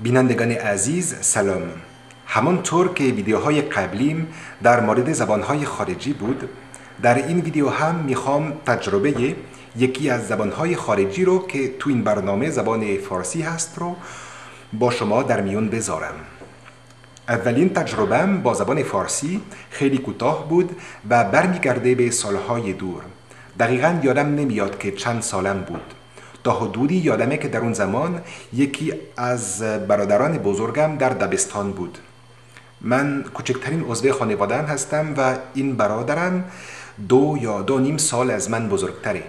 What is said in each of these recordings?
بینندگان عزیز سلام. همانطور که ویدیوهای قبلیم در مورد زبانهای خارجی بود، در این ویدیو هم میخوام تجربه یکی از زبانهای خارجی رو که تو این برنامه زبان فارسی هست رو با شما در میون بذارم. اولین تجربه‌ام با زبان فارسی خیلی کوتاه بود و برمیگرده به سالهای دور. دقیقاً یادم نمیاد که چند سالم بود. تا حدودی یادمه که در اون زمان یکی از برادران بزرگم در دبستان بود. من کوچکترین عضو خانواده‌ام هستم و این برادرم 2 یا 2.5 سال از من بزرگتره.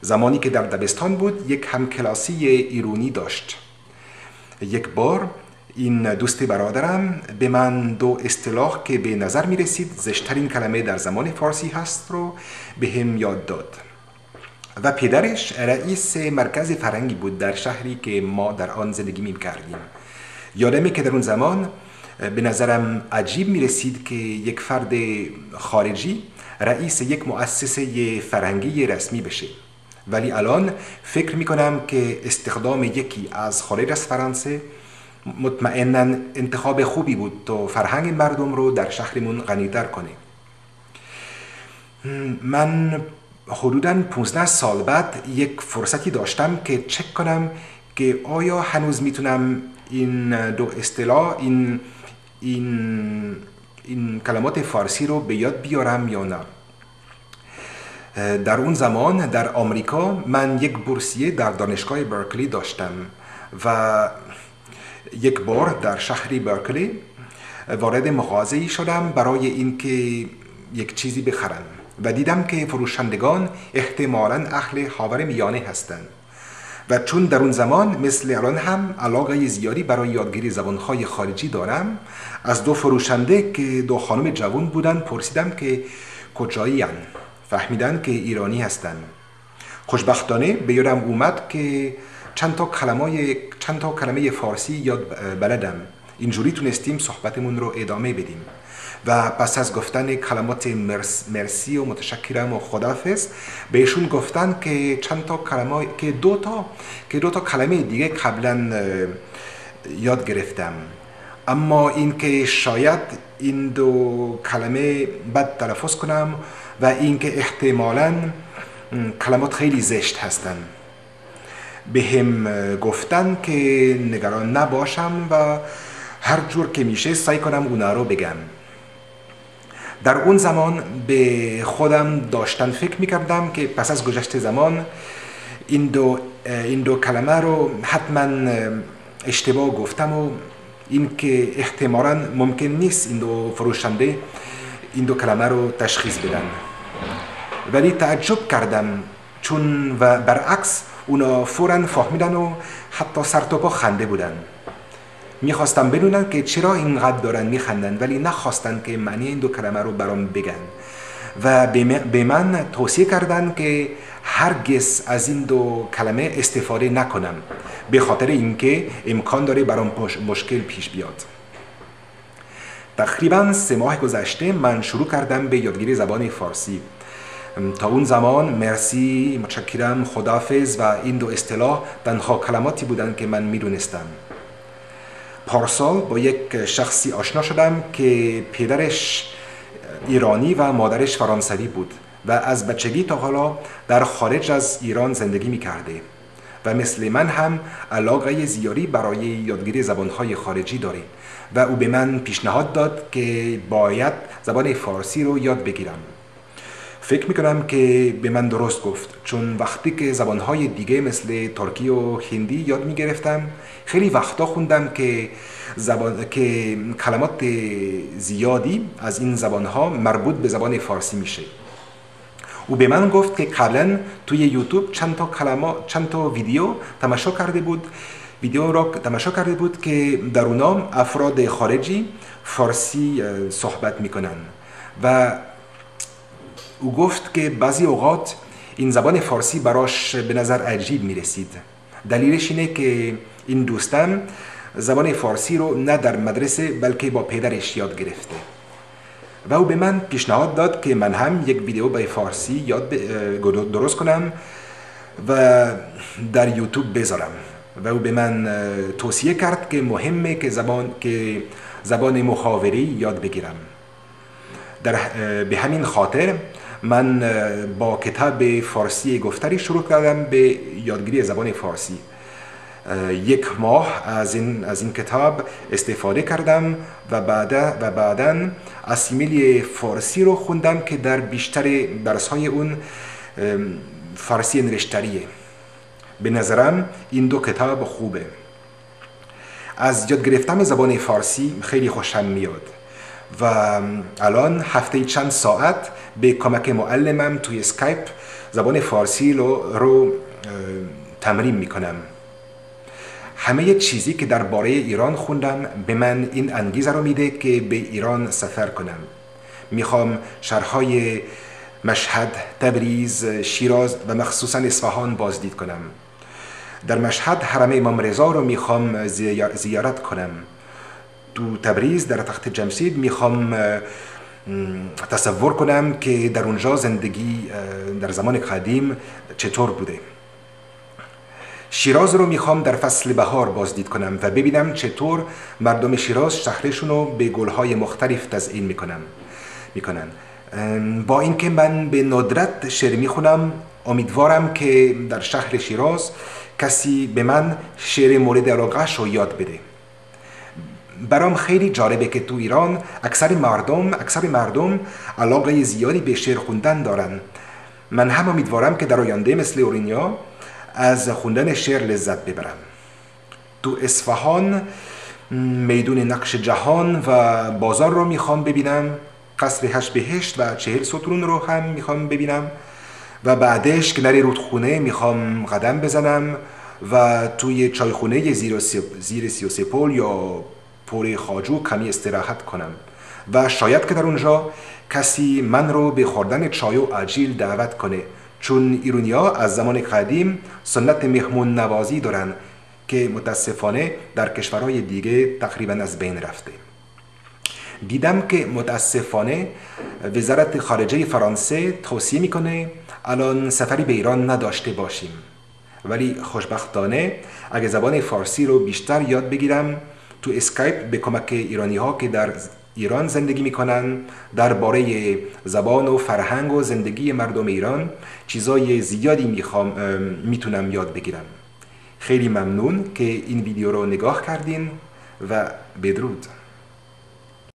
زمانی که در دبستان بود یک همکلاسی ایرانی داشت. یک بار این دوست برادرم به من 2 اصطلاح که به نظر می رسید زشترین کلمه در زبان فارسی هست رو به هم یاد داد. و پدرش رئیس مرکز فرهنگی بود در شهری که ما در آن زندگی می کردیم. یادمه که در اون زمان به نظرم عجیب می رسید که یک فرد خارجی رئیس یک مؤسسه فرهنگی رسمی بشه. ولی الان فکر می کنم که استخدام یکی از خارج از فرانسه مطمئناً انتخاب خوبی بود تا فرهنگ مردم رو در شهرمون غنی‌تر کنه. من حدوداً 15 سال بعد یک فرصتی داشتم که چک کنم که آیا هنوز میتونم این 2 اصطلاح این کلمات فارسی رو به یاد بیارم یا نه. در اون زمان در آمریکا من یک بورسیه در دانشگاه برکلی داشتم و یک بار در شهر برکلی وارد مغازه‌ای شدم برای اینکه یک چیزی بخرم و دیدم که فروشندگان احتمالاً اهل خاورمیانه هستند و چون در اون زمان مثل الان هم علاقه زیادی برای یادگیری زبانهای خارجی دارم، از 2 فروشنده که 2 خانم جوان بودن پرسیدم که کجایین. فهمیدن که ایرانی هستن. خوشبختانه به یادم اومد که چند تا کلمه فارسی یاد بلدم. اینجوری تونستیم صحبتمون رو ادامه بدیم و پس از گفتن کلمات مرسی و متشکرم و خداحافظ بهشون گفتن که دو تا کلمه دیگه قبلا یاد گرفتم، اما اینکه شاید این 2 کلمه بد تلفظ کنم و اینکه احتمالاً کلمات خیلی زشت هستن. به هم گفتن که نگران نباشم و هر جور که میشه سعی کنم اونا رو بگم. در اون زمان به خودم داشتم فکر میکردم که پس از گذشت زمان این دو کلمه رو حتما اشتباه گفتم و این که احتمالاً ممکن نیست این 2 فروشنده این 2 کلمه رو تشخیص بدن. ولی تعجب کردم چون و برعکس اونا فوراً فهمیدن و حتی سر تا پا خنده بودن. میخواستم بدونن که چرا اینقدر دارن میخندن، ولی نخواستن که معنی این 2 کلمه رو برام بگن و به من توصیه کردن که هرگز از این 2 کلمه استفاده نکنم، به خاطر اینکه امکان داره برام مشکل پیش بیاد. تقریباً 3 ماه گذشته من شروع کردم به یادگیری زبان فارسی. تا اون زمان مرسی، متشکرم، خداحافظ و این 2 اصطلاح تنها کلماتی بودن که من میدونستم. پارسال با یک شخصی آشنا شدم که پدرش ایرانی و مادرش فرانسوی بود و از بچگی تا حالا در خارج از ایران زندگی میکرده و مثل من هم علاقه زیادی برای یادگیری زبانهای خارجی داره و او به من پیشنهاد داد که باید زبان فارسی رو یاد بگیرم. فکر میکنم که به من درست گفت، چون وقتی که زبانهای دیگه مثل ترکی و هندی یاد میگرفتم خیلی وقتا خوندم که کلمات زیادی از این زبانها مربوط به زبان فارسی میشه. او به من گفت که قبلا توی یوتیوب چند تا ویدیو را تماشا کرده بود که در اونا افراد خارجی فارسی صحبت میکنن و او گفت که بعضی اوقات این زبان فارسی براش به نظر عجیب میرسید. دلیلش اینه که این دوستم زبان فارسی رو نه در مدرسه بلکه با پدرش یاد گرفته و او به من پیشنهاد داد که من هم یک ویدیو به فارسی درست کنم و در یوتیوب بذارم. و او به من توصیه کرد که مهمه که زبان محاوره یاد بگیرم. به همین خاطر من با کتاب فارسی گفتاری شروع کردم به یادگیری زبان فارسی. 1 ماه از این کتاب استفاده کردم و بعدا اسیمیلی فارسی رو خوندم که در بیشتر درس‌های اون فارسی نوشتاریه. به نظرم این 2 کتاب خوبه. از یاد گرفتن زبان فارسی خیلی خوشم میاد و الان هفته چند ساعت به کمک معلمم توی اسکایپ زبان فارسی رو تمرین میکنم. همه چیزی که درباره ایران خوندم به من این انگیزه رو میده که به ایران سفر کنم. میخوام شهرهای مشهد، تبریز، شیراز و مخصوصا اصفهان بازدید کنم. در مشهد حرم امام رضا رو میخوام زیارت کنم. تو تبریز در تخت جمشید میخوام تصور کنم که در اونجا زندگی در زمان قدیم چطور بوده. شیراز رو میخوام در فصل بهار بازدید کنم و ببینم چطور مردم شیراز شهرشون رو به گلهای مختلف تزیین میکنن. با اینکه من به ندرت شعر میخونم، امیدوارم که در شهر شیراز کسی به من شعر مورد علاقه‌اش رو یاد بده. برام خیلی جالبه که تو ایران اکثر مردم علاقه زیادی به شعر خوندن دارن. من هم امیدوارم که در آینده مثل اورینیا از خوندن شعر لذت ببرم. تو اصفهان میدون نقش جهان و بازار رو میخوام ببینم. قصر 8 بهشت و 40 ستون رو هم میخوام ببینم و بعدش کنار رودخونه میخوام قدم بزنم و توی چایخونه زیر 33 پل یا پل خواجو کمی استراحت کنم و شاید که در اونجا کسی من رو به خوردن چای و آجیل دعوت کنه، چون ایرانی‌ها از زمان قدیم سنت مهمون نوازی دارن که متاسفانه در کشورهای دیگه تقریبا از بین رفته. دیدم که متاسفانه وزارت خارجه فرانسه توصیه میکنه الان سفری به ایران نداشته باشیم، ولی خوشبختانه اگه زبان فارسی رو بیشتر یاد بگیرم تو اسکایپ به کمک ایرانی ها که در ایران زندگی میکنن درباره زبان و فرهنگ و زندگی مردم ایران چیزای زیادی میتونم یاد بگیرم. خیلی ممنون که این ویدیو رو نگاه کردین و بدرود.